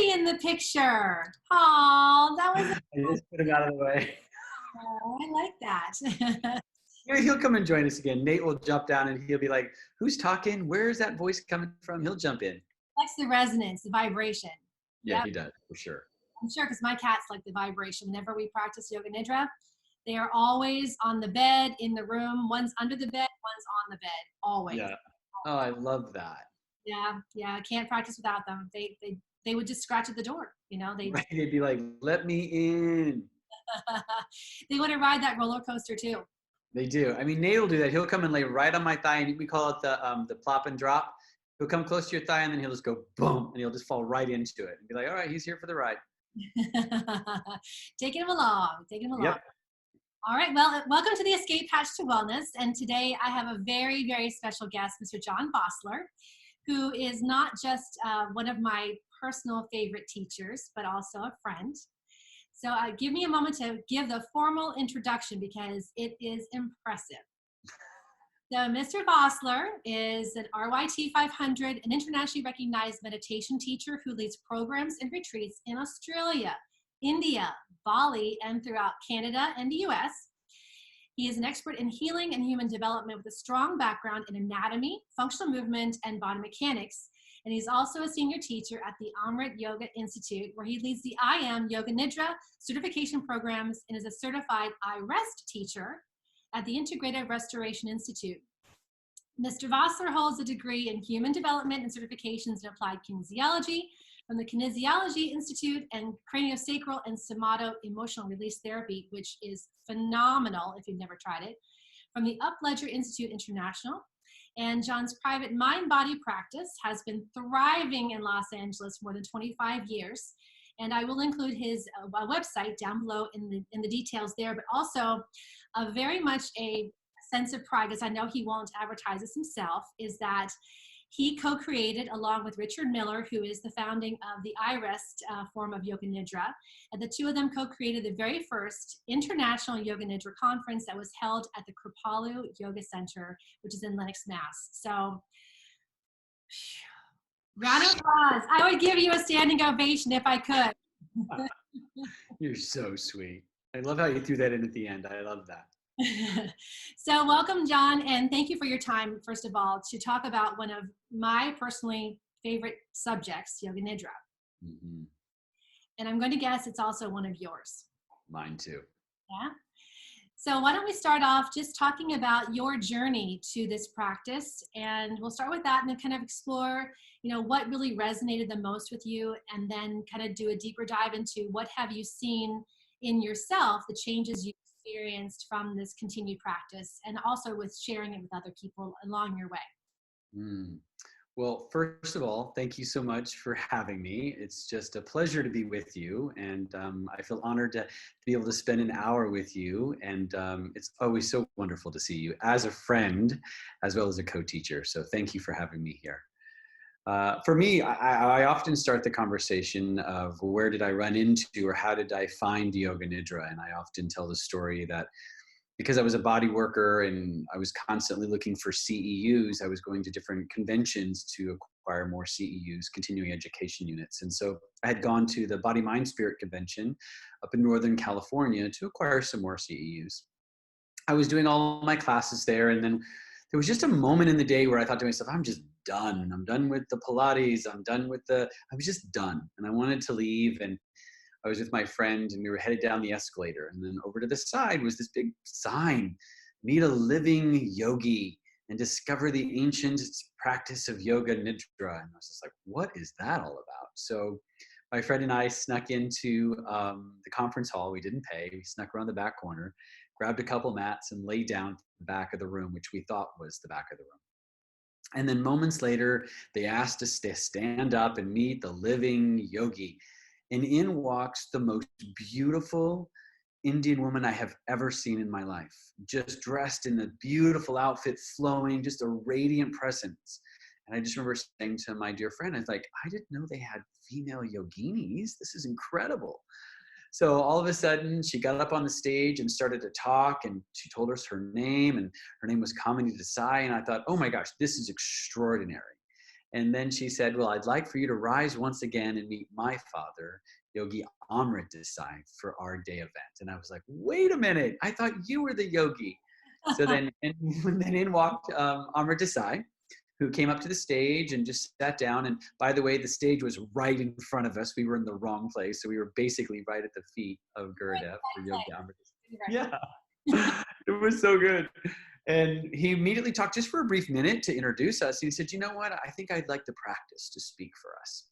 Bobby in the picture. Oh, that was. I just put him out of the way. Oh, I like that. He'll come and join us again. Nate will jump down and he'll be like, "Who's talking? Where is that voice coming from?" He'll jump in. Likes the resonance, the vibration. Yeah, Yep. he does, for sure. I'm sure because my cats like the vibration. Whenever we practice Yoga Nidra, they are always on the bed, in the room. One's under the bed, one's on the bed, always. Yeah. Oh, I love that. Yeah. I can't practice without them. They would just scratch at the door. Right. They'd be like, "Let me in." They want to ride that roller coaster too. They do. I mean, Nate will do that. He'll come and lay right on my thigh, and we call it the plop and drop. He'll come close to your thigh, and then he'll just go boom, and he'll just fall right into it and be like, "All right, he's here for the ride." Taking him along. Yep. All right. Well, welcome to the Escapehatch to Wellness. And today I have a very, very special guest, Mr. John Vosler, who is not just one of my personal favorite teachers, but also a friend. So give me a moment to give the formal introduction because it is impressive. So Mr. Vosler is an RYT 500, an internationally recognized meditation teacher who leads programs and retreats in Australia, India, Bali, and throughout Canada and the US. He is an expert in healing and human development with a strong background in anatomy, functional movement, and body mechanics. And he's also a senior teacher at the Amrit Yoga Institute, where he leads the I Am Yoga Nidra certification programs and is a certified iRest teacher at the Integrative Restoration Institute. Mr. Vosler holds a degree in human development and certifications in applied kinesiology from the Kinesiology Institute and Craniosacral and Somato Emotional Release Therapy, which is phenomenal if you've never tried it, from the Upledger Institute International. And John's private mind-body practice has been thriving in Los Angeles for more than 25 years. And I will include his website down below in the details there, but also very much a sense of pride, because I know he won't advertise this himself, is that he co-created, along with Richard Miller, who is the founding of the iRest form of Yoga Nidra, and the two of them co-created the very first International Yoga Nidra conference that was held at the Kripalu Yoga Center, which is in Lenox, Mass. So, round of applause. I would give you a standing ovation if I could. You're so sweet. I love how you threw that in at the end. I love that. So welcome, John, and thank you for your time, first of all, to talk about one of my personally favorite subjects, Yoga Nidra. Mm-hmm. And I'm going to guess it's also one of yours. Mine too. Yeah. So why don't we start off just talking about your journey to this practice, and we'll start with that and then kind of explore, what really resonated the most with you, and then kind of do a deeper dive into what have you seen in yourself, the changes you experienced from this continued practice, and also with sharing it with other people along your way. Well, first of all, thank you so much for having me. It's just a pleasure to be with you, and I feel honored to be able to spend an hour with you, and it's always so wonderful to see you as a friend as well as a co-teacher. So thank you for having me here. For me, I often start the conversation of where did I run into or how did I find Yoga Nidra? And I often tell the story that because I was a body worker and I was constantly looking for CEUs, I was going to different conventions to acquire more CEUs, continuing education units. And so I had gone to the Body, Mind, Spirit convention up in Northern California to acquire some more CEUs. I was doing all my classes there, and then there was just a moment in the day where I thought to myself, I'm just done. I'm done with the Pilates. I was just done. And I wanted to leave. And I was with my friend and we were headed down the escalator. And then over to the side was this big sign, meet a living yogi and discover the ancient practice of Yoga Nidra. And I was just like, what is that all about? So my friend and I snuck into the conference hall. We didn't pay. We snuck around the back corner, grabbed a couple mats and laid down at the back of the room, which we thought was the back of the room. And then moments later, they asked us to stand up and meet the living yogi. And in walks the most beautiful Indian woman I have ever seen in my life, just dressed in a beautiful outfit, flowing, just a radiant presence. And I just remember saying to my dear friend, I was like, I didn't know they had female yoginis. This is incredible. So all of a sudden, she got up on the stage and started to talk, and she told us her name, and her name was Kamini Desai. And I thought, oh my gosh, this is extraordinary. And then she said, well, I'd like for you to rise once again and meet my father, Yogi Amrit Desai, for our day event. And I was like, wait a minute, I thought you were the yogi. So then, and then in walked Amrit Desai, who came up to the stage and just sat down. And by the way, the stage was right in front of us. We were in the wrong place. So we were basically right at the feet of Gurudev for Yogi Amrit Desai. Yeah, it was so good. And he immediately talked just for a brief minute to introduce us. He said, you know what? I think I'd like to practice to speak for us.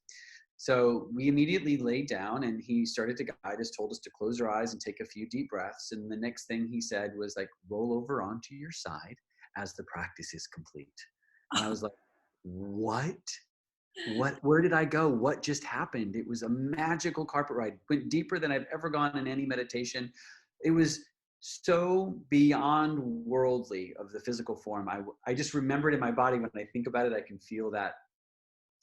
So we immediately laid down and he started to guide us, told us to close our eyes and take a few deep breaths. And the next thing he said was like, roll over onto your side as the practice is complete. And I was like, what? Where did I go? What just happened? It was a magical carpet ride. Went deeper than I've ever gone in any meditation. It was so beyond worldly of the physical form. I just remember it in my body. When I think about it, I can feel that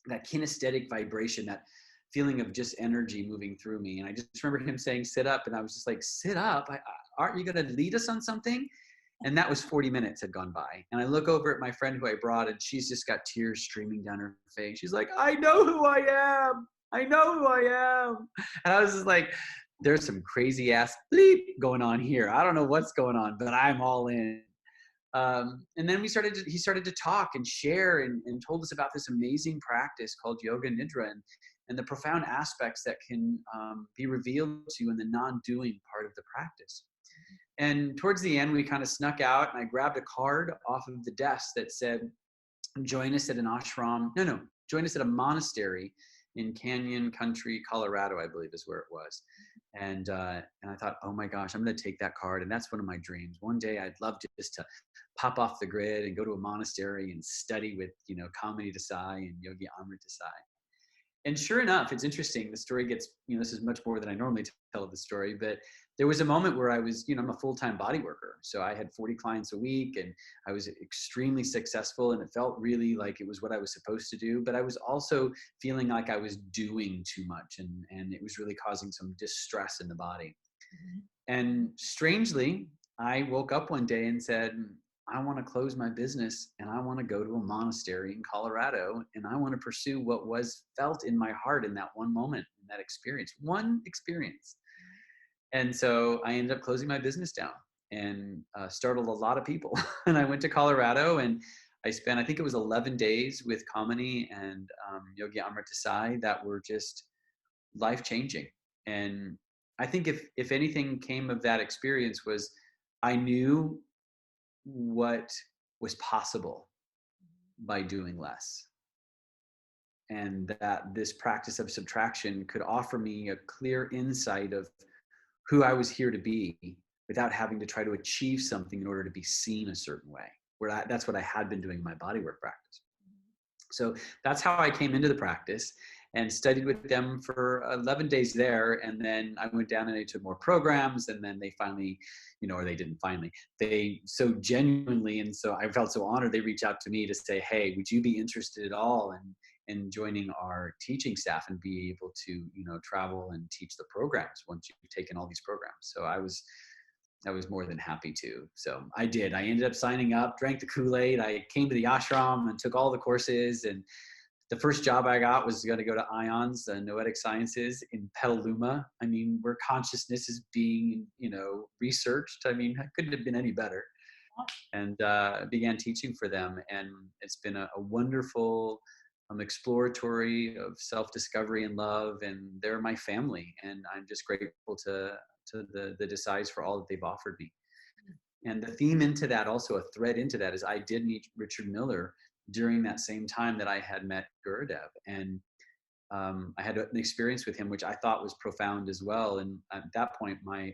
kinesthetic vibration, that feeling of just energy moving through me. And I just remember him saying, sit up. And I was just like, sit up? Aren't you going to lead us on something? And that was 40 minutes had gone by. And I look over at my friend who I brought, and she's just got tears streaming down her face. She's like, I know who I am. I know who I am. And I was just like, there's some crazy ass bleep going on here. I don't know what's going on, but I'm all in. And then he started to talk and share and told us about this amazing practice called Yoga Nidra and the profound aspects that can be revealed to you in the non-doing part of the practice. And towards the end, we kind of snuck out and I grabbed a card off of the desk that said, join us at an ashram. No, join us at a monastery in Canyon Country, Colorado, I believe is where it was. And I thought, oh my gosh, I'm going to take that card. And that's one of my dreams. One day I'd love to just to pop off the grid and go to a monastery and study with, Kamini Desai and Yogi Amrit Desai. And sure enough, it's interesting. The story gets, this is much more than I normally tell the story, but there was a moment where I was, I'm a full-time body worker. So I had 40 clients a week and I was extremely successful and it felt really like it was what I was supposed to do. But I was also feeling like I was doing too much and it was really causing some distress in the body. Mm-hmm. And strangely, I woke up one day and said, I want to close my business and I want to go to a monastery in Colorado and I want to pursue what was felt in my heart in that one moment, in that one experience. And so I ended up closing my business down and startled a lot of people. And I went to Colorado and I spent, I think it was 11 days with Kamini and Yogi Amrit Desai that were just life-changing. And I think if anything came of that experience was I knew what was possible by doing less. And that this practice of subtraction could offer me a clear insight of who I was here to be without having to try to achieve something in order to be seen a certain way. That's what I had been doing in my bodywork practice. So that's how I came into the practice and studied with them for 11 days there. And then I went down and I took more programs and then they finally, or they didn't finally, they so genuinely, and so I felt so honored, they reached out to me to say, hey, would you be interested at all in joining our teaching staff and be able to, travel and teach the programs once you've taken all these programs. So I was more than happy to. So I did. I ended up signing up, drank the Kool-Aid. I came to the ashram and took all the courses. And the first job I got was going to go to IONS, Noetic Sciences in Petaluma. I mean, where consciousness is being, researched. I mean, it couldn't have been any better. And began teaching for them. And it's been a wonderful exploratory of self-discovery and love. And they're my family. And I'm just grateful to the Desais for all that they've offered me. And the theme into that, also a thread into that, is I did meet Richard Miller during that same time that I had met Gurudev. And I had an experience with him, which I thought was profound as well. And at that point, my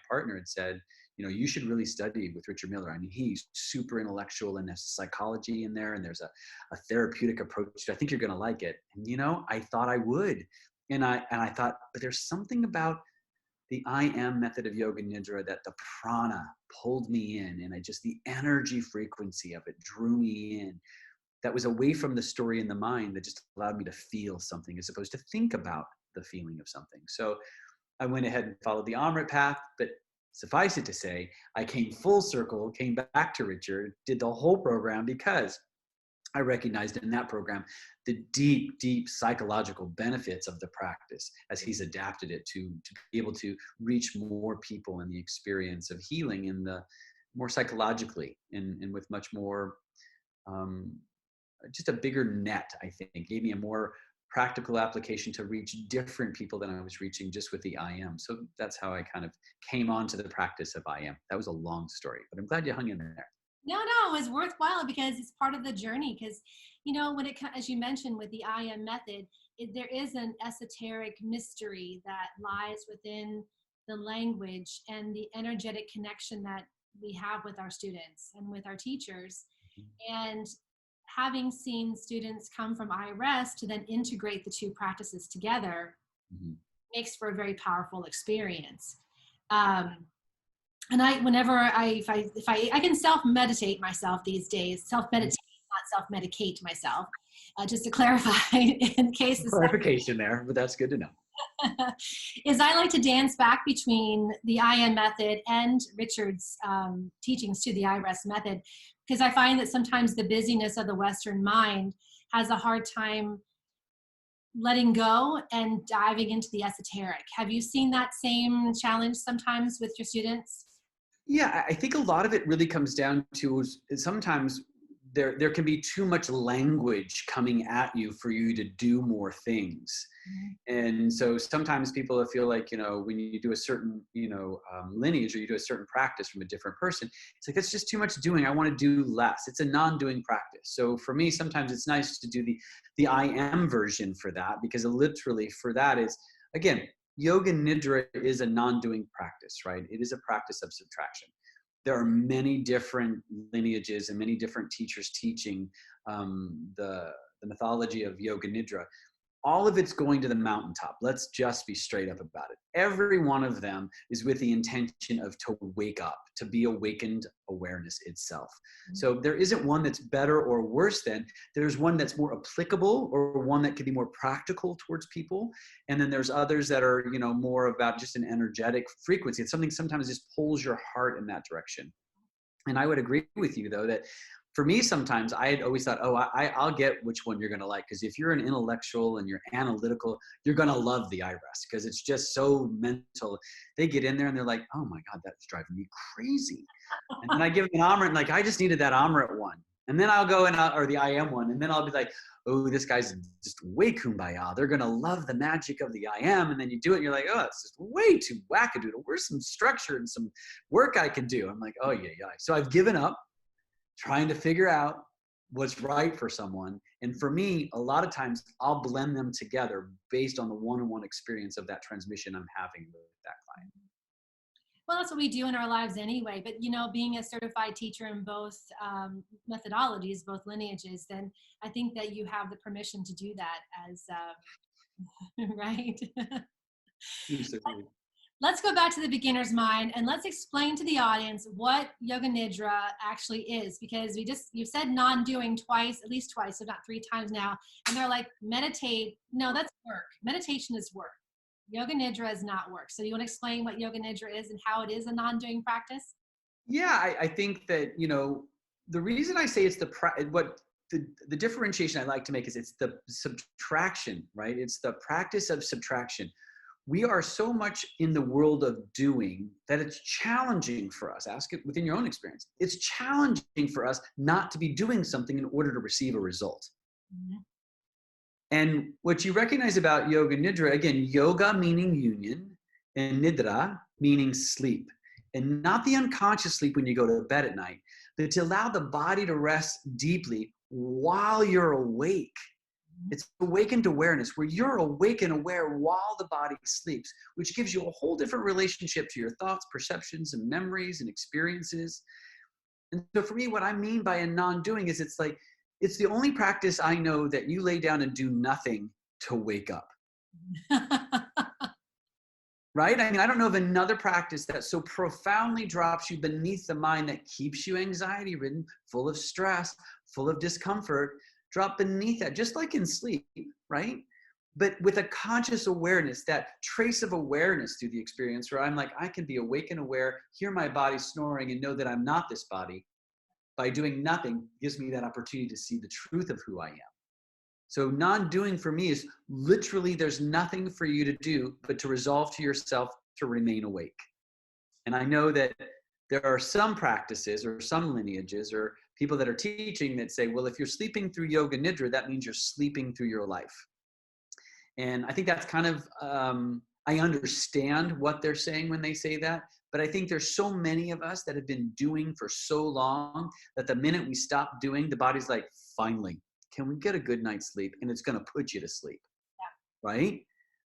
partner had said, you should really study with Richard Miller. I mean, he's super intellectual and there's psychology in there and there's a therapeutic approach. I think you're going to like it. And, I thought I would. And I thought, but there's something about the I am method of Yoga Nidra that the prana pulled me in, and the energy frequency of it drew me in. That was away from the story in the mind that just allowed me to feel something as opposed to think about the feeling of something. So I went ahead and followed the Amrit path, but suffice it to say, I came full circle, came back to Richard, did the whole program because I recognized in that program the deep, deep psychological benefits of the practice as he's adapted it to be able to reach more people in the experience of healing in the more psychologically and with much more, just a bigger net, I think, gave me a more practical application to reach different people than I was reaching just with the IM. So that's how I kind of came onto the practice of IM. That was a long story, but I'm glad you hung in there. No, it was worthwhile because it's part of the journey. Because, when it, as you mentioned with the IM method, there is an esoteric mystery that lies within the language and the energetic connection that we have with our students and with our teachers. And having seen students come from iRest to then integrate the two practices together makes for a very powerful experience. And I can self-meditate myself these days, self-meditate, not self-medicate myself, just to clarify in case this clarification there, but that's good to know. is I like to dance back between the IM method and Richard's teachings to the iRest method, because I find that sometimes the busyness of the Western mind has a hard time letting go and diving into the esoteric. Have you seen that same challenge sometimes with your students? Yeah, I think a lot of it really comes down to sometimes there can be too much language coming at you for you to do more things. And so sometimes people feel like, when you do a certain, lineage or you do a certain practice from a different person, it's like, that's just too much doing. I want to do less. It's a non-doing practice. So for me, sometimes it's nice to do the I am version for that, because literally for that is, again, Yoga Nidra is a non-doing practice, right? It is a practice of subtraction. There are many different lineages and many different teachers teaching the mythology of Yoga Nidra. All of it's going to the mountaintop. Let's just be straight up about it. Every one of them is with the intention of to wake up, to be awakened awareness itself. So there isn't one that's better or worse than. There's one that's more applicable or one that could be more practical towards people. And then there's others that are, more about just an energetic frequency. It's something sometimes just pulls your heart in that direction. And I would agree with you, though, that for me, sometimes I had always thought, I'll get which one you're going to like. Because if you're an intellectual and you're analytical, you're going to love the iRest because it's just so mental. They get in there and they're like, oh my God, that's driving me crazy. And then I give them an Amrit and like, I just needed that Amrit one. And then I'll go or the IM one. And then I'll be like, oh, this guy's just way kumbaya. They're going to love the magic of the IM. And then you do it and you're like, oh, it's just way too wackadoodle. Where's some structure and some work I can do? I'm like, oh, yeah. So I've given up trying to figure out what's right for someone. And for me, a lot of times I'll blend them together based on the one-on-one experience of that transmission I'm having with that client. Well, that's what we do in our lives anyway. But, being a certified teacher in both methodologies, both lineages, then I think that you have the permission to do that as, right? Let's go back to the beginner's mind and let's explain to the audience what Yoga Nidra actually is, because you've said non-doing twice, at least twice, if not 3 times now. And they're like, meditate. No, that's work. Meditation is work. Yoga Nidra is not work. So you want to explain what Yoga Nidra is and how it is a non-doing practice? Yeah, I think that, the reason I say it's the differentiation I like to make is it's the subtraction, right? It's the practice of subtraction. We are so much in the world of doing that it's challenging for us. Ask it within your own experience. It's challenging for us not to be doing something in order to receive a result. Mm-hmm. And what you recognize about Yoga Nidra, again, yoga meaning union and Nidra meaning sleep. And not the unconscious sleep when you go to bed at night, but to allow the body to rest deeply while you're awake. It's awakened awareness where you're awake and aware while the body sleeps, which gives you a whole different relationship to your thoughts, perceptions, and memories and experiences. And so for me, what I mean by a non-doing is it's the only practice I know that you lay down and do nothing to wake up. Right? I mean, I don't know of another practice that so profoundly drops you beneath the mind that keeps you anxiety-ridden, full of stress, full of discomfort. Drop beneath that, just like in sleep, right? But with a conscious awareness, that trace of awareness through the experience where I'm like, I can be awake and aware, hear my body snoring and know that I'm not this body. by doing nothing gives me that opportunity to see the truth of who I am. So non-doing for me is literally there's nothing for you to do but to resolve to yourself to remain awake. And I know that there are some practices or some lineages or people that are teaching that say, well, if you're sleeping through Yoga Nidra, that means you're sleeping through your life. And I think that's kind of, I understand what they're saying when they say that, but I think there's so many of us that have been doing for so long that the minute we stop doing, the body's like, finally, can we get a good night's sleep? And it's going to put you to sleep, right?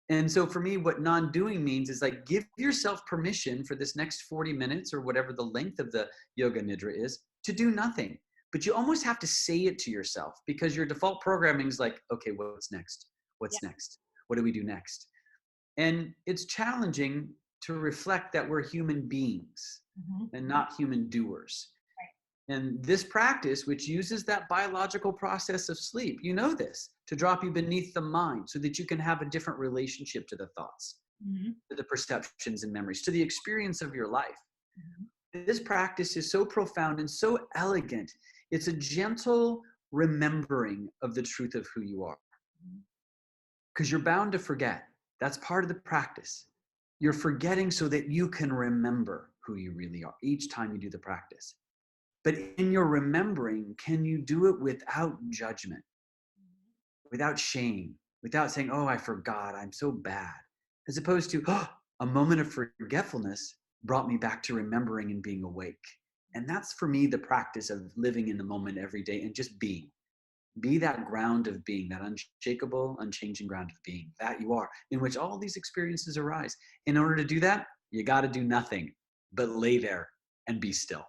And so for me, what non-doing means is like, give yourself permission for this next 40 minutes or whatever the length of the Yoga Nidra is to do nothing. But you almost have to say it to yourself because your default programming is like, okay, what's next? What's next? What do we do next? And it's challenging to reflect that we're human beings and not human doers. And this practice, which uses that biological process of sleep, you know this, to drop you beneath the mind so that you can have a different relationship to the thoughts, to the perceptions and memories, to the experience of your life. This practice is so profound and so elegant. It's a gentle remembering of the truth of who you are. Because you're bound to forget. That's part of the practice. You're forgetting so that you can remember who you really are each time you do the practice. But in your remembering, can you do it without judgment, without shame, without saying, oh, I forgot, I'm so bad, as opposed to, oh, a moment of forgetfulness brought me back to remembering and being awake. And that's for me the practice of living in the moment every day and just being. Be that ground of being, that unshakable, unchanging ground of being, that you are, in which all these experiences arise. In order to do that, you got to do nothing but lay there and be still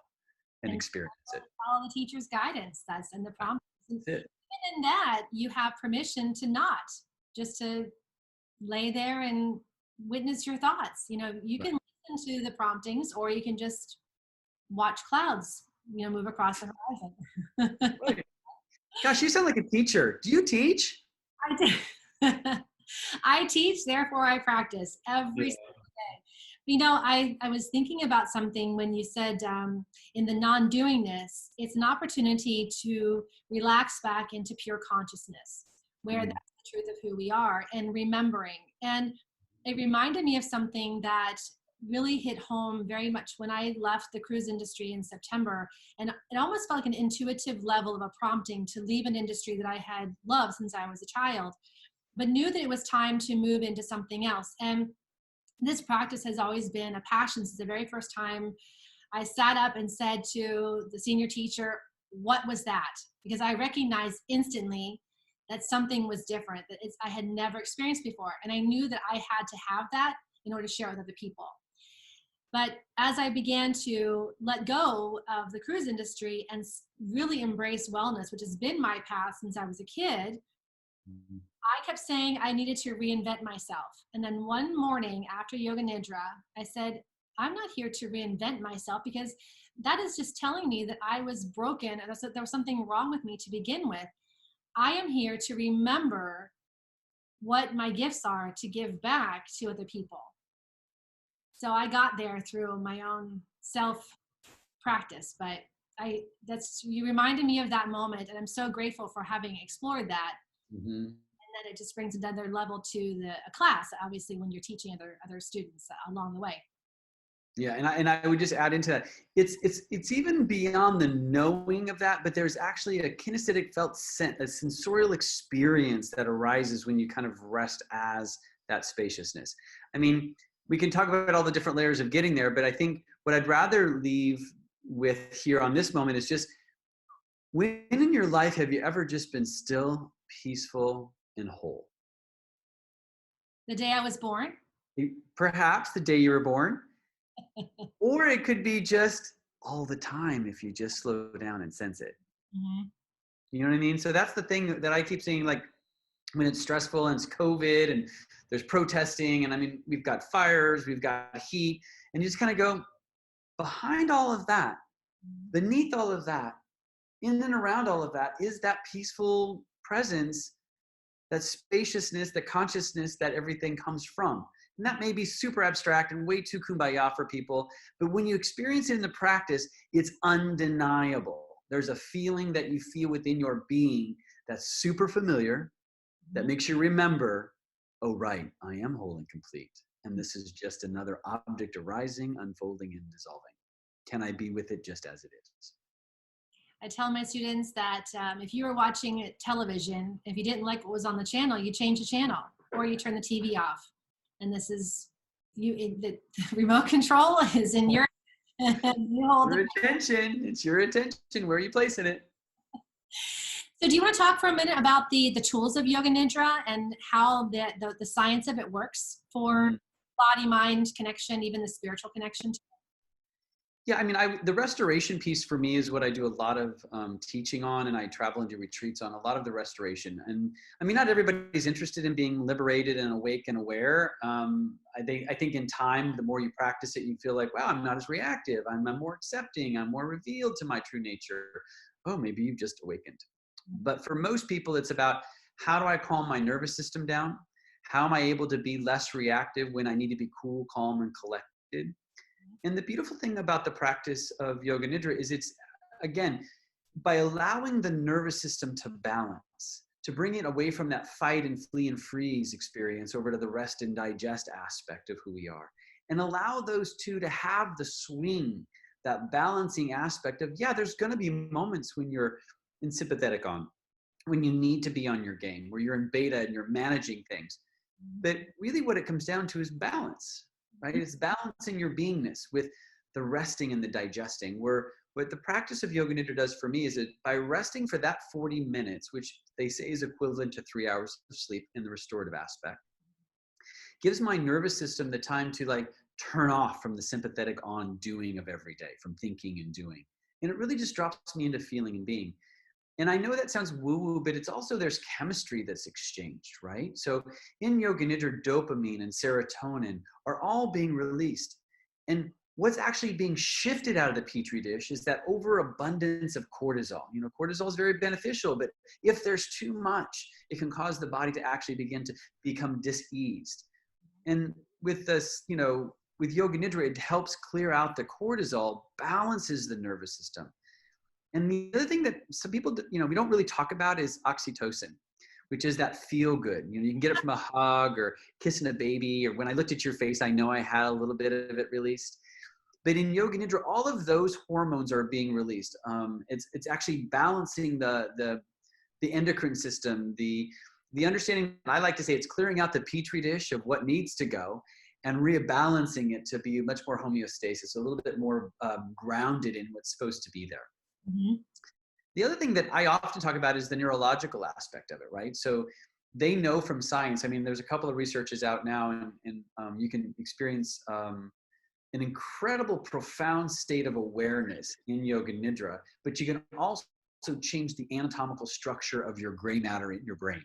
and experience it. Follow the teacher's guidance. That's in the prompt. That's it. Even in that, you have permission to not, just to lay there and witness your thoughts. You know, you can listen to the promptings, or you can just watch clouds, you know, move across the horizon. Right. Gosh, you sound like a teacher. Do you teach? I do. I teach, therefore I practice every single day. You know, I was thinking about something when you said in the non-doingness, it's an opportunity to relax back into pure consciousness, where that's the truth of who we are, and remembering. And it reminded me of something that really hit home very much when I left the cruise industry in September. And it almost felt like an intuitive level of a prompting to leave an industry that I had loved since I was a child, but knew that it was time to move into something else. And this practice has always been a passion since the very first time I sat up and said to the senior teacher, what was that? Because I recognized instantly that something was different, that I had never experienced before. And I knew that I had to have that in order to share with other people. But as I began to let go of the cruise industry and really embrace wellness, which has been my path since I was a kid, I kept saying I needed to reinvent myself. And then one morning after Yoga Nidra, I said, I'm not here to reinvent myself, because that is just telling me that I was broken and there was something wrong with me to begin with. I am here to remember what my gifts are to give back to other people. So I got there through my own self practice, but you reminded me of that moment, and I'm so grateful for having explored that. And then it just brings another level to a class, obviously, when you're teaching other students along the way. Yeah, and I would just add into that, it's even beyond the knowing of that, but there's actually a kinesthetic felt sense, a sensorial experience that arises when you kind of rest as that spaciousness. I mean, we can talk about all the different layers of getting there, but I think what I'd rather leave with here on this moment is just, when in your life have you ever just been still, peaceful, and whole? The day I was born. Perhaps the day you were born. Or it could be just all the time if you just slow down and sense it. You know what I mean? So that's the thing that I keep saying, like, when it's stressful and it's COVID and there's protesting, and I mean, we've got fires, we've got heat, and you just kind of go, behind all of that, beneath all of that, in and around all of that is that peaceful presence, that spaciousness, the consciousness that everything comes from. And that may be super abstract and way too kumbaya for people, but when you experience it in the practice, it's undeniable. There's a feeling that you feel within your being that's super familiar, that makes you remember, oh, right, I am whole and complete. And this is just another object arising, unfolding, and dissolving. Can I be with it just as it is? I tell my students that if you were watching television, if you didn't like what was on the channel, you change the channel or you turn the TV off. And this is the remote control is in your you hold your attention. It's your attention. Where are you placing it? So do you want to talk for a minute about the tools of Yoga Nidra and how the science of it works for body-mind connection, even the spiritual connection? Yeah, I mean, the restoration piece for me is what I do a lot of teaching on, and I travel and do retreats on a lot of the restoration. And I mean, not everybody's interested in being liberated and awake and aware. I think in time, the more you practice it, you feel like, wow, I'm not as reactive. I'm more accepting. I'm more revealed to my true nature. Oh, maybe you've just awakened. But for most people, it's about how do I calm my nervous system down? How am I able to be less reactive when I need to be cool, calm, and collected? And the beautiful thing about the practice of Yoga Nidra is it's, again, by allowing the nervous system to balance, to bring it away from that fight and flee and freeze experience over to the rest and digest aspect of who we are, and allow those two to have the swing, that balancing aspect of, yeah, there's going to be moments when you're in sympathetic on, when you need to be on your game, where you're in beta and you're managing things. But really what it comes down to is balance. Right? It's balancing your beingness with the resting and the digesting. Where what the practice of Yoga Nidra does for me is that by resting for that 40 minutes, which they say is equivalent to 3 hours of sleep in the restorative aspect, gives my nervous system the time to like turn off from the sympathetic on doing of every day, from thinking and doing. And it really just drops me into feeling and being. And I know that sounds woo-woo, but it's also there's chemistry that's exchanged, right? So in Yoga Nidra, dopamine and serotonin are all being released. And what's actually being shifted out of the petri dish is that overabundance of cortisol. You know, cortisol is very beneficial, but if there's too much, it can cause the body to actually begin to become dis-eased. And with this, you know, with Yoga Nidra, it helps clear out the cortisol, balances the nervous system. And the other thing that some people, you know, we don't really talk about is oxytocin, which is that feel good. You know, you can get it from a hug or kissing a baby, or when I looked at your face, I know I had a little bit of it released. But in Yoga Nidra, all of those hormones are being released. It's actually balancing the endocrine system, the understanding. I like to say it's clearing out the petri dish of what needs to go and rebalancing it to be much more homeostasis, a little bit more grounded in what's supposed to be there. Mm-hmm. The other thing that I often talk about is the neurological aspect of it, right? So they know from science, I mean, there's a couple of researches out now, and you can experience an incredible, profound state of awareness in Yoga Nidra, but you can also change the anatomical structure of your gray matter in your brain.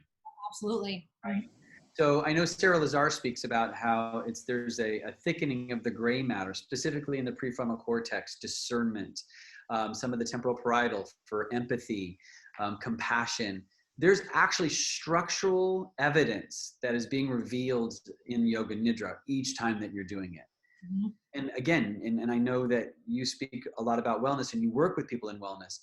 Absolutely. Right. So I know Sarah Lazar speaks about how there's a thickening of the gray matter, specifically in the prefrontal cortex, discernment, some of the temporal parietal for empathy, compassion. There's actually structural evidence that is being revealed in Yoga Nidra each time that you're doing it. Mm-hmm. And again, and I know that you speak a lot about wellness and you work with people in wellness.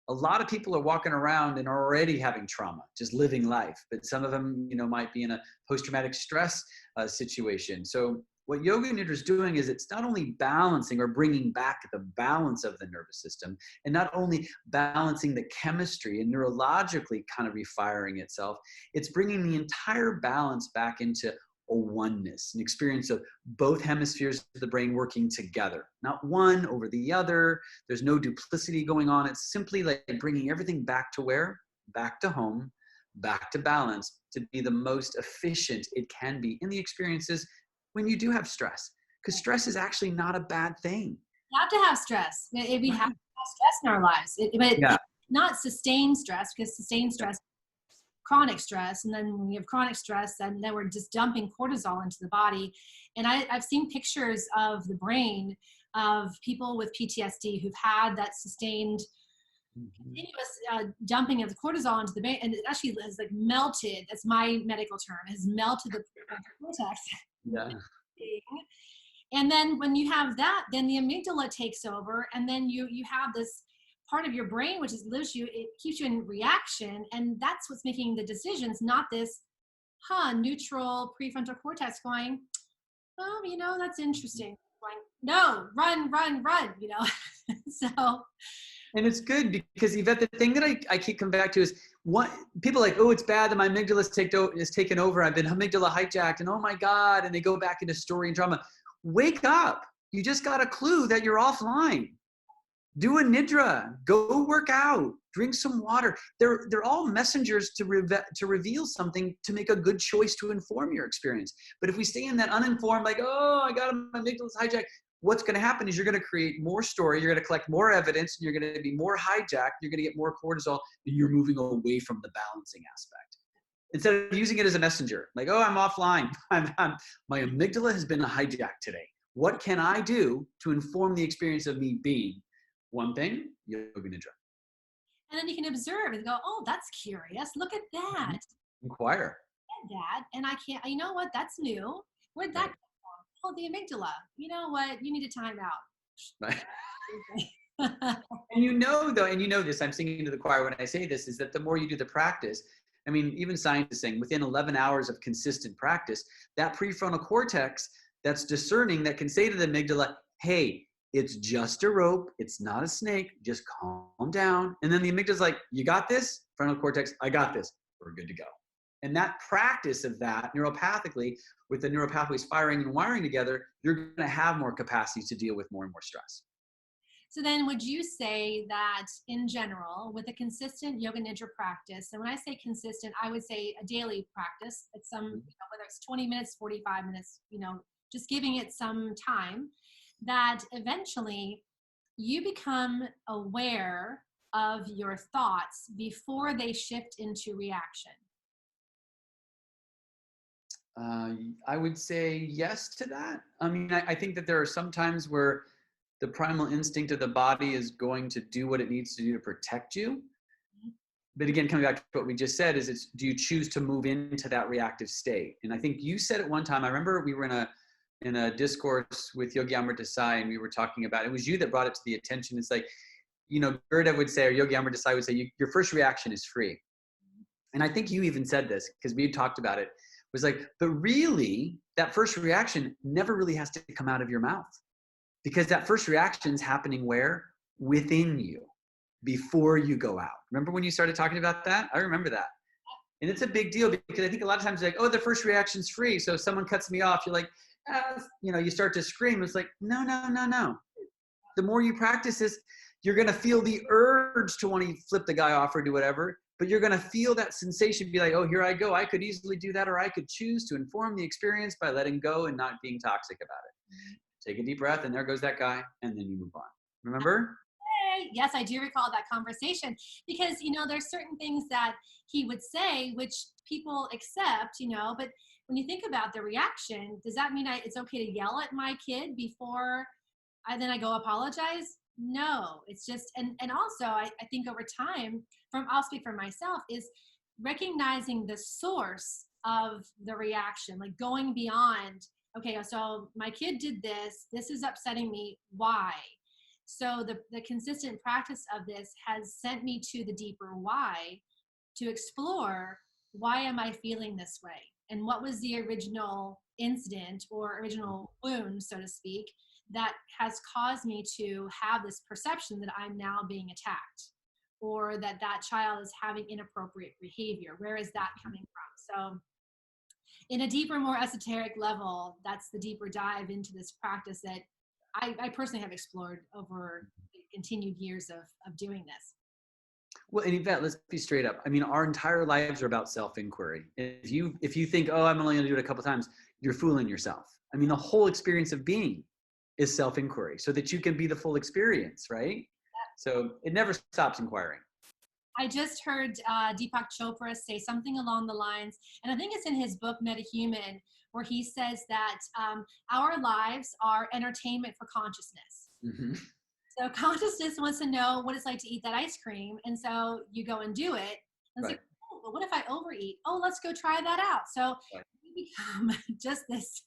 A lot of people are walking around and are already having trauma, just living life. But some of them, you know, might be in a post-traumatic stress situation. So what Yoga Nidra is doing is it's not only balancing or bringing back the balance of the nervous system, and not only balancing the chemistry and neurologically kind of refiring itself, it's bringing the entire balance back into a oneness, an experience of both hemispheres of the brain working together, not one over the other. There's no duplicity going on. It's simply like bringing everything back to where? Back to home, back to balance, to be the most efficient it can be in the experiences when you do have stress, because stress is actually not a bad thing. You have to have stress. We have to have stress in our lives, but not sustained stress, because sustained stress, chronic stress, and then when you have chronic stress, and then we're just dumping cortisol into the body. And I've seen pictures of the brain of people with PTSD who've had that sustained continuous dumping of the cortisol into the brain, and it actually has like melted. That's my medical term. Has melted the cortex. Yeah. And then when you have that, then the amygdala takes over, and then you have this part of your brain, which is it keeps you in reaction. And that's what's making the decisions, not this neutral prefrontal cortex going, oh, that's interesting. Going, no, run, run, run, So. And it's good because Yvette, the thing that I keep coming back to is what people are like, oh, it's bad that my amygdala is taken over. I've been amygdala hijacked and oh my God. And they go back into story and drama. Wake up. You just got a clue that you're offline. Do a Nidra, go work out, drink some water. They're all messengers to reveal something, to make a good choice to inform your experience. But if we stay in that uninformed, like, oh, I got my amygdala's hijacked, what's going to happen is you're going to create more story, you're going to collect more evidence, and you're going to be more hijacked, you're going to get more cortisol, and you're moving away from the balancing aspect. Instead of using it as a messenger, like, oh, I'm offline, my amygdala has been hijacked today. What can I do to inform the experience of me being? One thing, Yoga Nidra. And then you can observe and go, oh, that's curious. Look at that. Inquire. That. And I can't, you know what? That's new. Where'd that come from? Oh, the amygdala. You know what? You need a timeout. Right. And you know this, I'm singing to the choir when I say this, is that the more you do the practice, I mean, even science is saying within 11 hours of consistent practice, that prefrontal cortex that's discerning, that can say to the amygdala, hey, it's just a rope. It's not a snake. Just calm down. And then the amygdala's like, you got this? Frontal cortex, I got this. We're good to go. And that practice of that neuropathically, with the neural pathways firing and wiring together, you're going to have more capacity to deal with more and more stress. So then would you say that in general, with a consistent Yoga Nidra practice, and when I say consistent, I would say a daily practice at some, whether it's 20 minutes, 45 minutes, just giving it some time, that eventually you become aware of your thoughts before they shift into reaction? I would say yes to that. I mean, I think that there are some times where the primal instinct of the body is going to do what it needs to do to protect you. But again, coming back to what we just said, is do you choose to move into that reactive state? And I think you said it one time. I remember we were in a discourse with Yogi Amrit Desai, and we were talking about, it was you that brought it to the attention. It's like, Gurdev would say, or Yogi Amrit Desai would say, your first reaction is free. And I think you even said this because we had talked about it, was like, but really that first reaction never really has to come out of your mouth, because that first reaction is happening where? Within you, before you go out. Remember when you started talking about that? I remember that. And it's a big deal because I think a lot of times you're like, oh, the first reaction's free. So if someone cuts me off, you're like, you start to scream. It's like, no. The more you practice this, you're going to feel the urge to want to flip the guy off or do whatever, but you're going to feel that sensation, be like, oh, here I go. I could easily do that, or I could choose to inform the experience by letting go and not being toxic about it. Take a deep breath, and there goes that guy, and then you move on. Remember? Yes, I do recall that conversation, because, there's certain things that he would say, which people accept, but when you think about the reaction, does that mean it's okay to yell at my kid before I go apologize? No, it's just, and also I think over time, I'll speak for myself, is recognizing the source of the reaction, like going beyond, okay, so my kid did this is upsetting me, why? So the consistent practice of this has sent me to the deeper why, to explore, why am I feeling this way? And what was the original incident or original wound, so to speak, that has caused me to have this perception that I'm now being attacked, or that child is having inappropriate behavior? Where is that coming from? So in a deeper, more esoteric level, that's the deeper dive into this practice that I personally have explored over continued years of doing this. Well, and Yvette, let's be straight up. I mean, our entire lives are about self-inquiry. If you think, oh, I'm only going to do it a couple times, you're fooling yourself. I mean, the whole experience of being is self-inquiry, so that you can be the full experience, right? So it never stops inquiring. I just heard Deepak Chopra say something along the lines, and I think it's in his book, MetaHuman, where he says that our lives are entertainment for consciousness. Mm-hmm. So consciousness wants to know what it's like to eat that ice cream, and so you go and do it. And it's like, oh, but what if I overeat? Oh, let's go try that out. So you become just this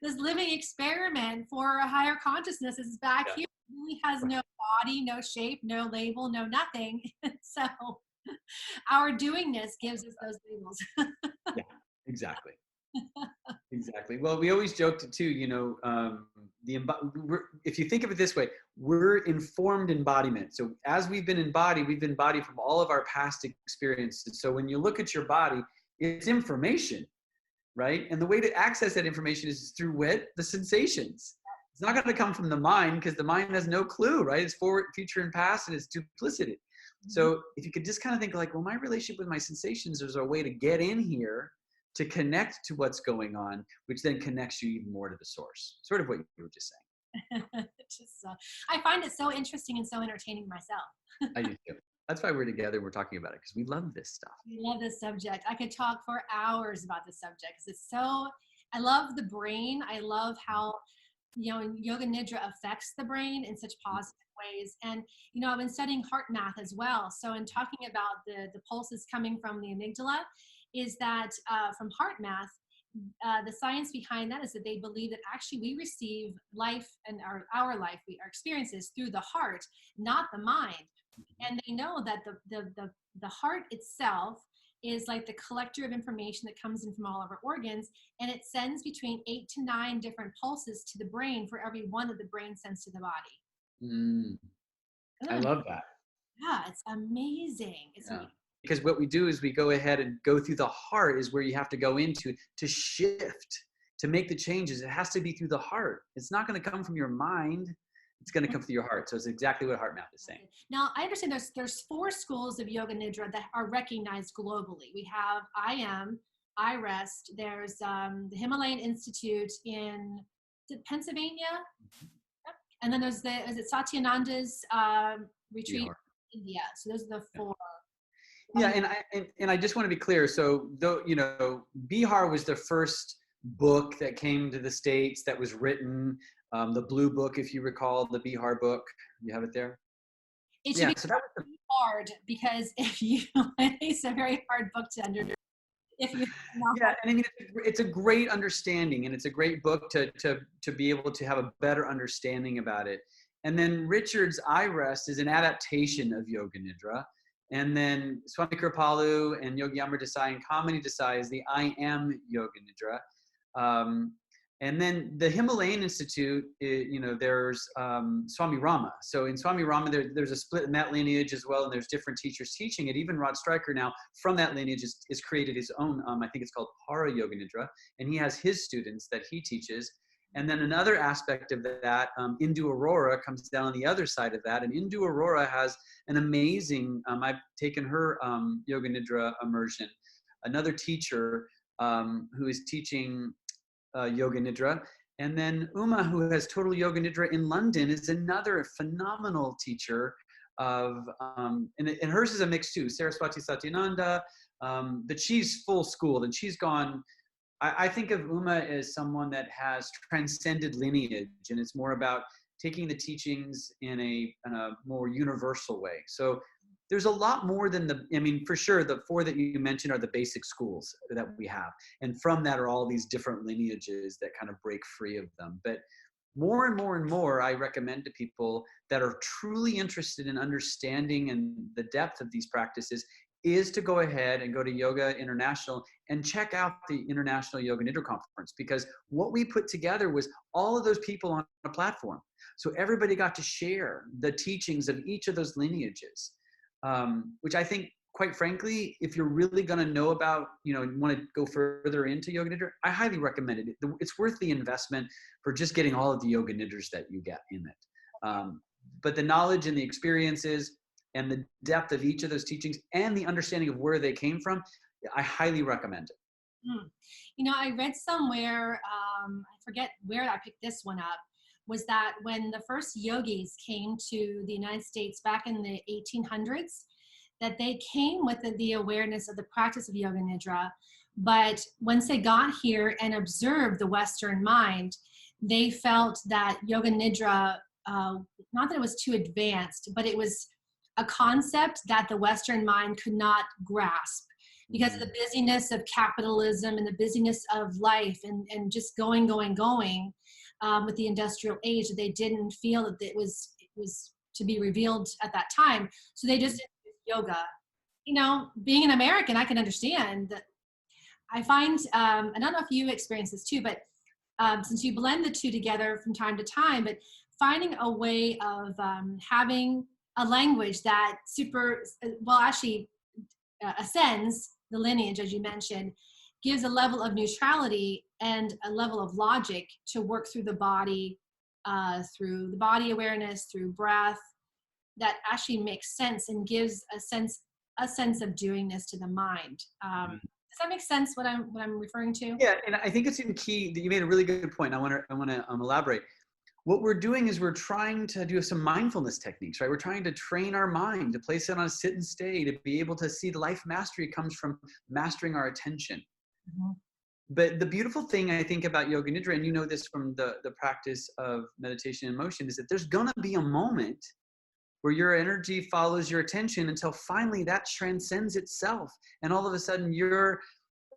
this living experiment for a higher consciousness is back Yeah. here. It really has no body, no shape, no label, no nothing. So our doingness gives us those labels. Yeah, exactly. Exactly. Well, we always joked too, if you think of it this way, we're informed embodiment. So as we've been embodied from all of our past experiences. So when you look at your body, it's information, right? And the way to access that information is through what? The sensations. It's not going to come from the mind because the mind has no clue, right? It's forward, future, and past, and it's duplicity. So if you could just kind of think like, well, my relationship with my sensations is a way to get in here to connect to what's going on, which then connects you even more to the source. Sort of what you were just saying. I find it so interesting and so entertaining myself. I do too. That's why we're together. We're talking about it because we love this stuff. We love this subject. I could talk for hours about this subject because it's so, I love the brain. I love how, Yoga Nidra affects the brain in such positive ways. And, I've been studying heart math as well. So in talking about the pulses coming from the amygdala, is that from heart math, the science behind that is that they believe that actually we receive life and our life, our experiences through the heart, not the mind. And they know that the heart itself is like the collector of information that comes in from all of our organs, and it sends between 8 to 9 different pulses to the brain for every one that the brain sends to the body. I love that. Yeah, it's amazing. It's amazing. Because what we do is we go ahead and go through the heart is where you have to go into to shift, to make the changes. It has to be through the heart. It's not going to come from your mind. It's going to come through your heart. So it's exactly what heart math is saying. Now, I understand there's 4 schools of Yoga Nidra that are recognized globally. We have iRest. There's the Himalayan Institute in Pennsylvania. Yep. And then there's is it Satyananda's retreat in India. So those are the 4. Yeah, and I just want to be clear. So though, Bihar was the first book that came to the States that was written. The blue book, if you recall, the Bihar book. You have it there? It should be hard because it's a very hard book to understand. Yeah, and I mean, it's a great understanding, and it's a great book to be able to have a better understanding about it. And then Richard's iRest is an adaptation of Yoga Nidra. And then Swami Kripalu and Yogi Amar Desai and Kamini Desai is the I Am Yoga Nidra. And then the Himalayan Institute, there's Swami Rama. So in Swami Rama, there's a split in that lineage as well, and there's different teachers teaching it. Even Rod Stryker now, from that lineage, has created his own, I think it's called Para Yoga Nidra, and he has his students that he teaches. And then another aspect of that, Indu Aurora comes down on the other side of that. And Indu Aurora has an amazing, I've taken her Yoga Nidra immersion. Another teacher who is teaching Yoga Nidra. And then Uma, who has Total Yoga Nidra in London, is another phenomenal teacher of, and hers is a mix too, Saraswati Satyananda, but she's full schooled and she's gone. I think of Uma as someone that has transcended lineage, and it's more about taking the teachings in a more universal way. So there's a lot more than for sure, the 4 that you mentioned are the basic schools that we have. And from that are all these different lineages that kind of break free of them. But more and more and more, I recommend to people that are truly interested in understanding and the depth of these practices is to go ahead and go to Yoga International and check out the International Yoga Nidra Conference, because what we put together was all of those people on a platform. So everybody got to share the teachings of each of those lineages, which I think, quite frankly, if you're really going to know about, want to go further into Yoga Nidra, I highly recommend it. It's worth the investment for just getting all of the Yoga Nidras that you get in it. But the knowledge and the experiences and the depth of each of those teachings and the understanding of where they came from, I highly recommend it. I read somewhere, I forget where I picked this one up, was that when the first yogis came to the United States back in the 1800s, that they came with the awareness of the practice of Yoga Nidra. But once they got here and observed the Western mind, they felt that Yoga Nidra, not that it was too advanced, but it was a concept that the Western mind could not grasp. because of the busyness of capitalism and the busyness of life and just going with the industrial age, that they didn't feel that it was to be revealed at that time. So they just did yoga. You know, being an American, I can understand that. I find, I don't know if you experience this too, but since you blend the two together from time to time, but finding a way of having a language that ascends the lineage, as you mentioned, gives a level of neutrality and a level of logic to work through the body awareness, through breath, that actually makes sense and gives a sense of doingness to the mind. Does that make sense? What I'm referring to? Yeah, and I think it's in key that you made a really good point. I want to elaborate. What we're doing is we're trying to do some mindfulness techniques, right? We're trying to train our mind to place it on a sit and stay, to be able to see life mastery comes from mastering our attention. Mm-hmm. But the beautiful thing I think about Yoga Nidra, and you know this from the practice of meditation and motion, is that there's going to be a moment where your energy follows your attention until finally that transcends itself. And all of a sudden your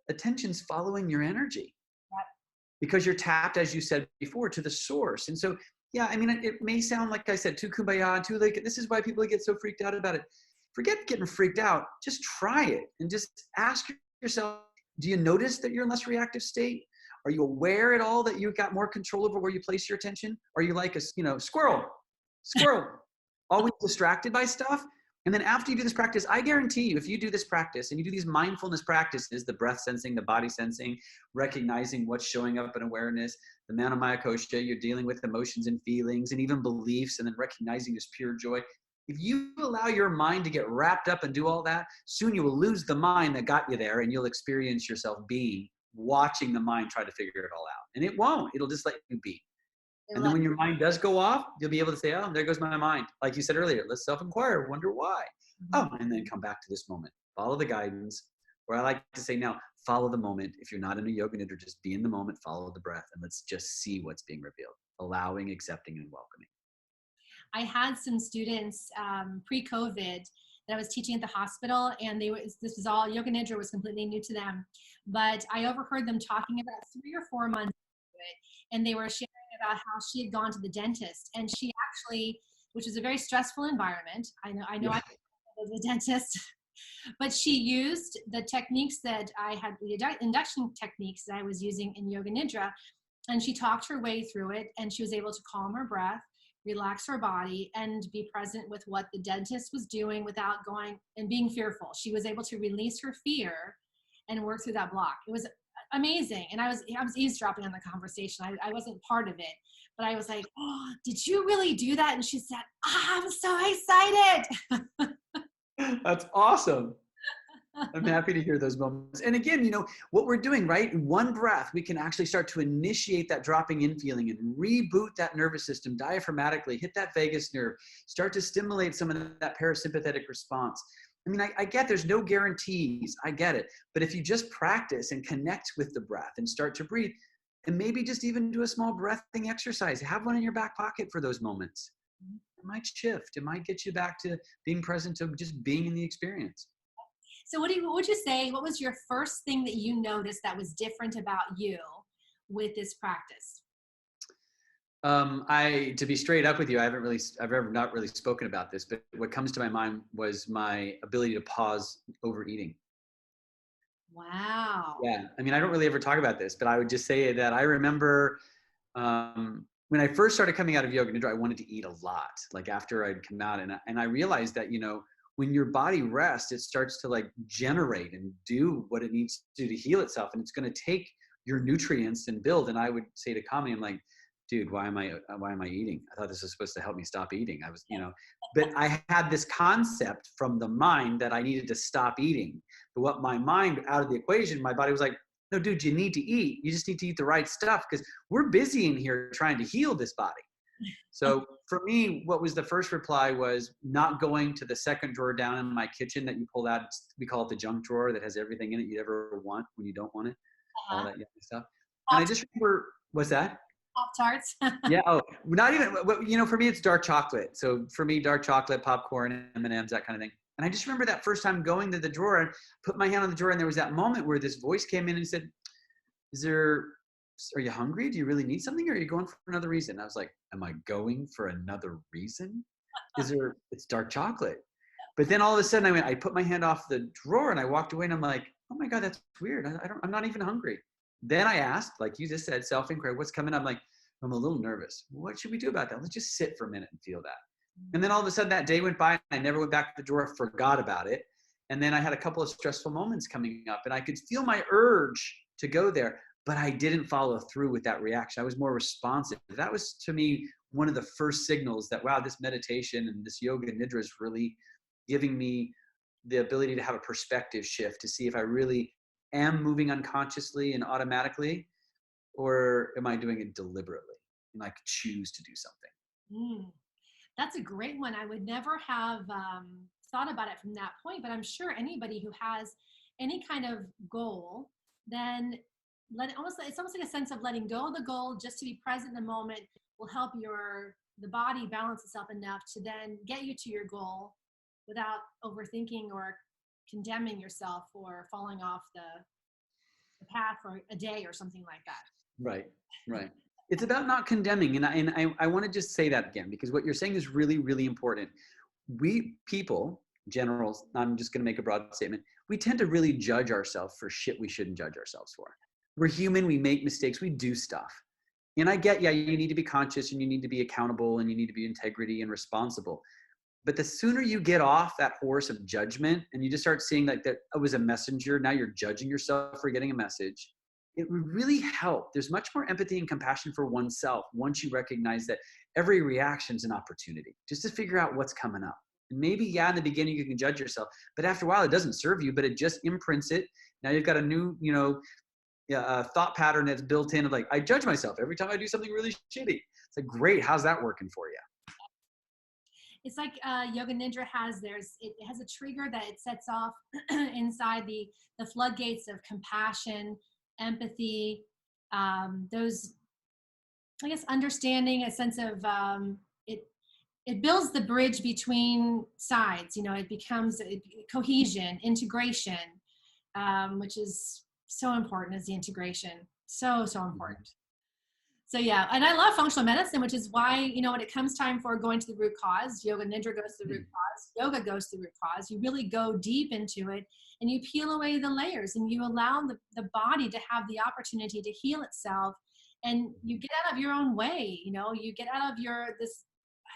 attention's following your energy. Yep. Because you're tapped, as you said before, to the source. And so, yeah, I mean, it may sound, like I said, too kumbaya, too like, this is why people get so freaked out about it. Forget getting freaked out. Just try it and just ask yourself, do you notice that you're in less reactive state? Are you aware at all that you've got more control over where you place your attention? Are you like a, squirrel, always distracted by stuff? And then after you do this practice, I guarantee you, if you do this practice and you do these mindfulness practices, the breath sensing, the body sensing, recognizing what's showing up in awareness, the Manamaya Kosha, you're dealing with emotions and feelings and even beliefs, and then recognizing this pure joy. If you allow your mind to get wrapped up and do all that, soon you will lose the mind that got you there, and you'll experience yourself being, watching the mind try to figure it all out. And it won't. It'll just let you be. And then when your mind does go off, you'll be able to say, oh, there goes my mind. Like you said earlier, let's self-inquire, wonder why. Mm-hmm. Oh, and then come back to this moment. Follow the guidance. Or I like to say now, follow the moment. If you're not in a yoga nidra, just be in the moment, follow the breath, and let's just see what's being revealed. Allowing, accepting, and welcoming. I had some students pre-COVID that I was teaching at the hospital, and this was all, Yoga Nidra was completely new to them. But I overheard them talking about 3 or 4 months into it, and they were sharing about how she had gone to the dentist, and she actually, which was a very stressful environment. I know yeah. I was a dentist, but she used the techniques that I had, the induction techniques that I was using in Yoga Nidra, and she talked her way through it, and she was able to calm her breath, relax her body, and be present with what the dentist was doing without going and being fearful. She was able to release her fear and work through that block. It was amazing. And I was eavesdropping on the conversation. I wasn't part of it, but I was like, oh, did you really do that? And she said, I'm so excited. That's awesome. I'm happy to hear those moments. And again, what we're doing, right? In one breath, we can actually start to initiate that dropping in feeling and reboot that nervous system diaphragmatically, hit that vagus nerve, start to stimulate some of that parasympathetic response. I mean, I get there's no guarantees. I get it. But if you just practice and connect with the breath and start to breathe, and maybe just even do a small breathing exercise, have one in your back pocket for those moments. It might shift. It might get you back to being present, to just being in the experience. So what would you say, what was your first thing that you noticed that was different about you with this practice? To be straight up with you, I've ever not really spoken about this, but what comes to my mind was my ability to pause overeating. Wow. Yeah. I mean, I don't really ever talk about this, but I would just say that I remember, when I first started coming out of Yoga Nidra, I wanted to eat a lot, like after I'd come out, and I realized that, when your body rests, it starts to like generate and do what it needs to heal itself. And it's going to take your nutrients and build. And I would say to Kami, I'm like, dude, why am I eating? I thought this was supposed to help me stop eating. I was, but I had this concept from the mind that I needed to stop eating. But what my mind out of the equation, my body was like, no, dude, you need to eat. You just need to eat the right stuff because we're busy in here trying to heal this body. So for me, what was the first reply was not going to the second drawer down in my kitchen that you pulled out. We call it the junk drawer that has everything in it you'd ever want when you don't want it. All that yummy stuff. And I just remember, what's that? Pop-Tarts. Yeah. Oh, not even, for me, it's dark chocolate. So for me, dark chocolate, popcorn, M&Ms, that kind of thing. And I just remember that first time going to the drawer and put my hand on the drawer, and there was that moment where this voice came in and said, are you hungry? Do you really need something? Or are you going for another reason? I was like, am I going for another reason? It's dark chocolate. But then all of a sudden I put my hand off the drawer and I walked away and I'm like, oh my God, that's weird. I'm not even hungry. Then I asked, like you just said, self-inquiry, what's coming up? I'm like, I'm a little nervous. What should we do about that? Let's just sit for a minute and feel that. And then all of a sudden that day went by and I never went back to the drawer, forgot about it. And then I had a couple of stressful moments coming up and I could feel my urge to go there, but I didn't follow through with that reaction. I was more responsive. That was, to me, one of the first signals that, wow, this meditation and this yoga nidra is really giving me the ability to have a perspective shift to see if I really am moving unconsciously and automatically, or am I doing it deliberately and I could choose to do something. That's a great one. I would never have thought about it from that point, but I'm sure anybody who has any kind of goal, then it's almost like a sense of letting go of the goal just to be present in the moment will help the body balance itself enough to then get you to your goal without overthinking or condemning yourself or falling off the path for a day or something like that. Right. It's about not condemning. And I want to just say that again, because what you're saying is really, really important. We people, generals, I'm just going to make a broad statement. We tend to really judge ourselves for shit we shouldn't judge ourselves for. We're human. We make mistakes. We do stuff. And I get, you need to be conscious and you need to be accountable and you need to be integrity and responsible. But the sooner you get off that horse of judgment and you just start seeing like that I was a messenger, now you're judging yourself for getting a message, it would really help. There's much more empathy and compassion for oneself once you recognize that every reaction is an opportunity just to figure out what's coming up. And maybe, in the beginning you can judge yourself, but after a while it doesn't serve you, but it just imprints it. Now you've got a new, thought pattern that's built in of like, I judge myself every time I do something really shitty. It's like, great, how's that working for you? It's like Yoga Nidra it has a trigger that it sets off inside the floodgates of compassion, empathy, those, I guess, understanding, a sense of it builds the bridge between sides. It becomes cohesion, integration, which is so important, as the integration. So important. So yeah, and I love functional medicine, which is why, when it comes time for going to the root cause, Yoga Nidra goes to the root cause, yoga goes to the root cause, you really go deep into it and you peel away the layers and you allow the body to have the opportunity to heal itself, and you get out of your own way, you get out of this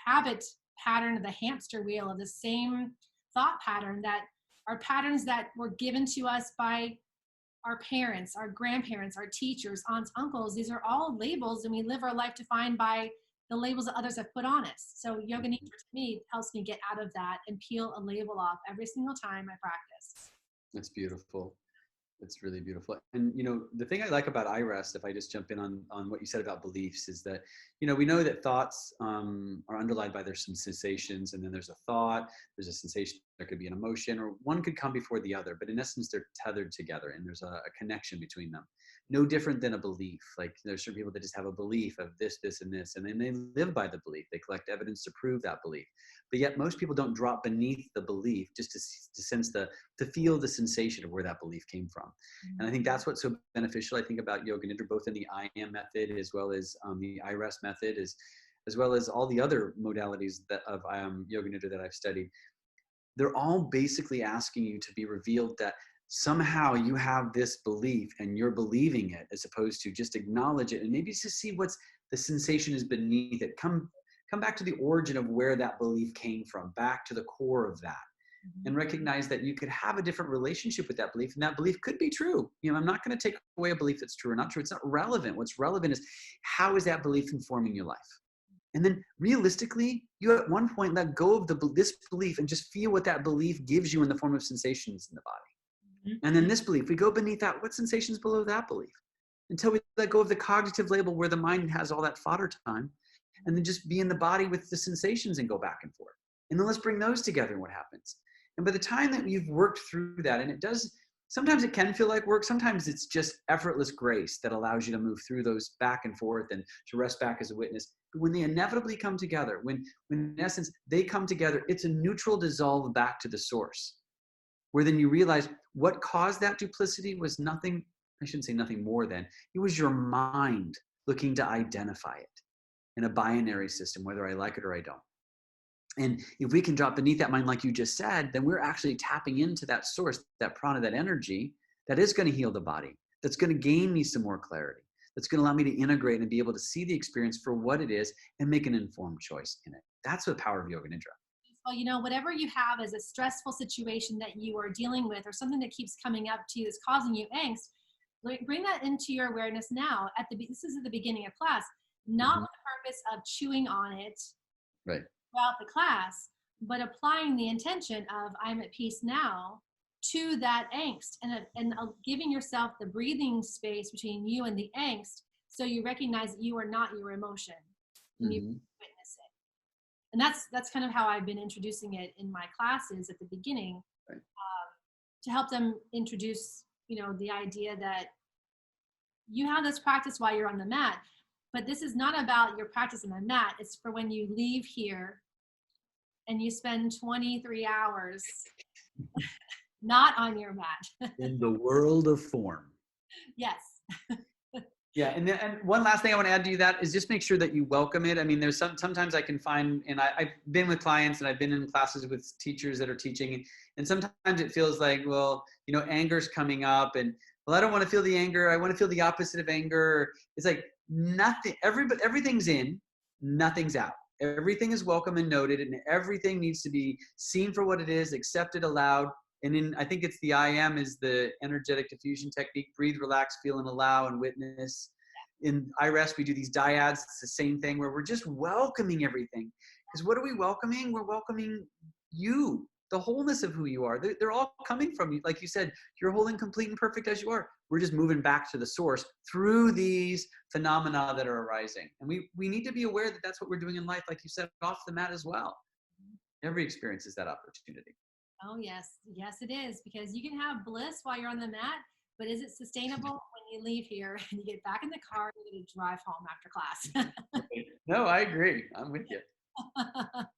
habit pattern of the hamster wheel of the same thought pattern that are patterns that were given to us by our parents, our grandparents, our teachers, aunts, uncles. These are all labels, and we live our life defined by the labels that others have put on us. So Yoga Nidra to me helps me get out of that and peel a label off every single time I practice. That's beautiful. It's really beautiful. And, the thing I like about iRest, if I just jump in on what you said about beliefs, is that, we know that thoughts are underlined by there's some sensations, and then there's a thought, there's a sensation, there could be an emotion, or one could come before the other, but in essence, they're tethered together and there's a connection between them. No different than a belief. Like there's certain people that just have a belief of this, this, and this, and then they live by the belief. They collect evidence to prove that belief. But yet most people don't drop beneath the belief just to sense to feel the sensation of where that belief came from. And I think that's what's so beneficial, I think, about Yoga Nidra, both in the I Am method as well as the iRest method, as well as all the other modalities of Yoga Nidra that I've studied. They're all basically asking you to be revealed that somehow you have this belief and you're believing it, as opposed to just acknowledge it and maybe just see what's the sensation is beneath it. Come back to the origin of where that belief came from, back to the core of that. And recognize that you could have a different relationship with that belief, and that belief could be true. I'm not going to take away a belief that's true or not true. It's not relevant. What's relevant is, how is that belief informing your life? And then realistically, you at one point let go of this belief and just feel what that belief gives you in the form of sensations in the body. And then this belief, we go beneath that. What sensations below that belief? Until we let go of the cognitive label where the mind has all that fodder time, and then just be in the body with the sensations and go back and forth. And then let's bring those together and what happens. And by the time that you've worked through that, and sometimes it can feel like work, sometimes it's just effortless grace that allows you to move through those back and forth and to rest back as a witness. But when they inevitably come together, when in essence they come together, it's a neutral dissolve back to the source, where then you realize what caused that duplicity was nothing, I shouldn't say nothing more than, it was your mind looking to identify it in a binary system, whether I like it or I don't. And if we can drop beneath that mind, like you just said, then we're actually tapping into that source, that prana, that energy that is going to heal the body, that's going to gain me some more clarity, that's going to allow me to integrate and be able to see the experience for what it is and make an informed choice in it. That's the power of Yoga Nidra. Well, you know, whatever you have as a stressful situation that you are dealing with, or something that keeps coming up to you that's causing you angst, bring that into your awareness now. This is at the beginning of class, not with the purpose of chewing on it Right. throughout the class, but applying the intention of I'm at peace now to that angst, and giving yourself the breathing space between you and the angst, so you recognize that you are not your emotion. And you witness it. And that's kind of how I've been introducing it in my classes at the beginning, Right. To help them introduce, you know, the idea that you have this practice while you're on the mat, but this is not about your practice on the mat. It's for when you leave here and you spend 23 hours not on your mat. In the world of form. Yes. Yeah, and one last thing I want to add to that is just make sure that you welcome it. I mean, there's sometimes I can find, and I've been with clients and I've been in classes with teachers that are teaching, and sometimes it feels like, well, you know, anger's coming up, and well, I don't want to feel the anger. I want to feel the opposite of anger. It's like nothing. Everything's in, nothing's out. Everything is welcome and noted, and everything needs to be seen for what it is, accepted, allowed. And I think it's the IM is the energetic diffusion technique. Breathe, relax, feel, and allow, and witness. In iRest, we do these dyads. It's the same thing where we're just welcoming everything. Because what are we welcoming? We're welcoming you, the wholeness of who you are. They're all coming from you. Like you said, you're whole and complete and perfect as you are. We're just moving back to the source through these phenomena that are arising. And we need to be aware that that's what we're doing in life, like you said, off the mat as well. Every experience is that opportunity. Oh, yes. Yes, it is. Because you can have bliss while you're on the mat, but is it sustainable when you leave here and you get back in the car and you're going to drive home after class? No, I agree. I'm with you.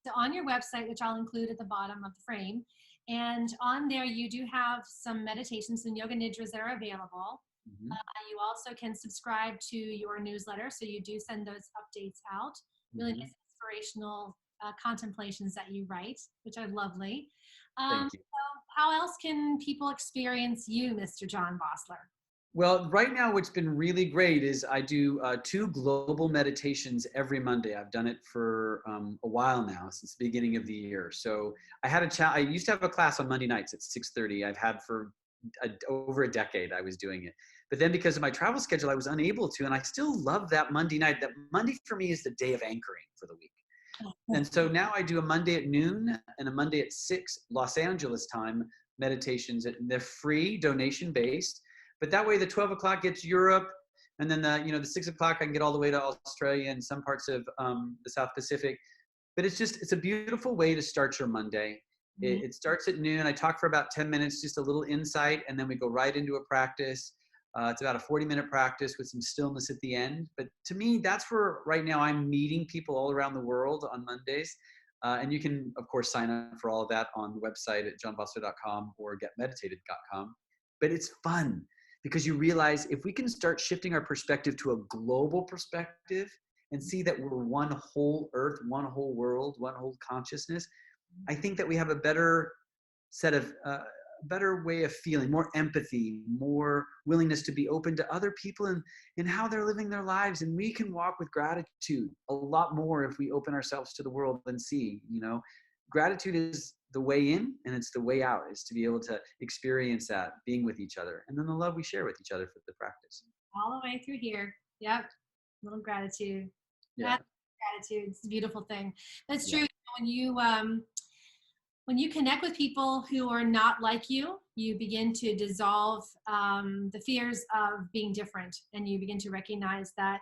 So on your website, which I'll include at the bottom of the frame, and on there you do have some meditations and yoga nidras that are available. You also can subscribe to your newsletter, so you do send those updates out. Really nice inspirational contemplations that you write, which are lovely. Thank you. So how else can people experience you, Mr. John Vosler? Well, right now, what's been really great is I do 2 global meditations every Monday. I've done it for a while now, since the beginning of the year. So I used to have a class on Monday nights at 6:30. I've had for over a decade. I was doing it. But then because of my travel schedule, I was unable to, and I still love that Monday night. That Monday for me is the day of anchoring for the week. And so now I do a Monday at noon and a Monday at 6 Los Angeles time meditations. They're free, donation based. But that way the 12 o'clock gets Europe, and then the 6 o'clock I can get all the way to Australia and some parts of the South Pacific. But it's a beautiful way to start your Monday. It starts at noon. I talk for about 10 minutes, just a little insight, and then we go right into a practice. It's about a 40-minute practice with some stillness at the end. But to me, that's where right now I'm meeting people all around the world on Mondays. And you can, of course, sign up for all of that on the website at johnvosler.com or getmeditated.com. But it's fun because you realize if we can start shifting our perspective to a global perspective and see that we're one whole earth, one whole world, one whole consciousness, I think that we have a better set of better way of feeling, more empathy, more willingness to be open to other people and how they're living their lives. And we can walk with gratitude a lot more if we open ourselves to the world and see, gratitude is the way in and it's the way out, is to be able to experience that being with each other. And then the love we share with each other for the practice. All the way through here. Yep. Little gratitude. Yeah. Gratitude. It's a beautiful thing. That's true. When you connect with people who are not like you, you begin to dissolve the fears of being different. And you begin to recognize that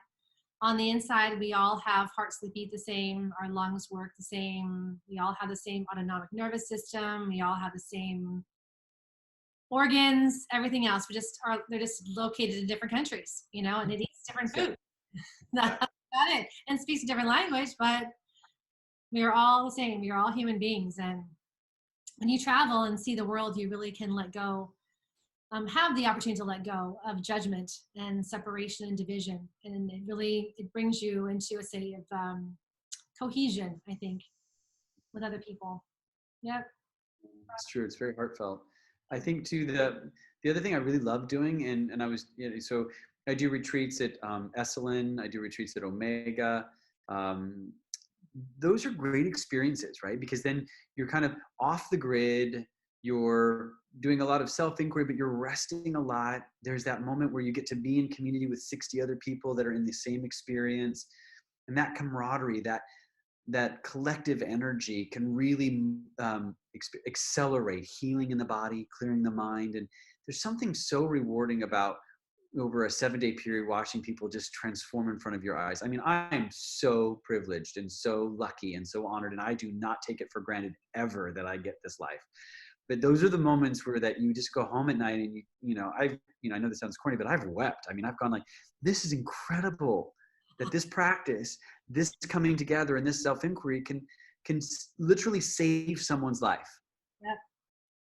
on the inside, we all have hearts that beat the same, our lungs work the same, we all have the same autonomic nervous system, we all have the same organs, everything else. They're just located in different countries, and it eats different food. got it. And speaks a different language, but we are all the same. We are all human beings. And when you travel and see the world, you really can let go, have the opportunity to let go of judgment and separation and division. And it brings you into a state of cohesion, I think, with other people. Yep. It's true. It's very heartfelt. I think too, the other thing I really love doing, and I was, so I do retreats at Esalen, I do retreats at Omega. Um, those are great experiences, right? Because then you're kind of off the grid, you're doing a lot of self-inquiry, but you're resting a lot. There's that moment where you get to be in community with 60 other people that are in the same experience. And that camaraderie, that collective energy can really accelerate healing in the body, clearing the mind. And there's something so rewarding about over a 7-day period watching people just transform in front of your eyes. I mean, I'm so privileged and so lucky and so honored, and I do not take it for granted ever that I get this life. But those are the moments where that you just go home at night and I know this sounds corny, but I've wept. I mean, I've gone like, this is incredible that this practice, this coming together and this self-inquiry can literally save someone's life. Yep.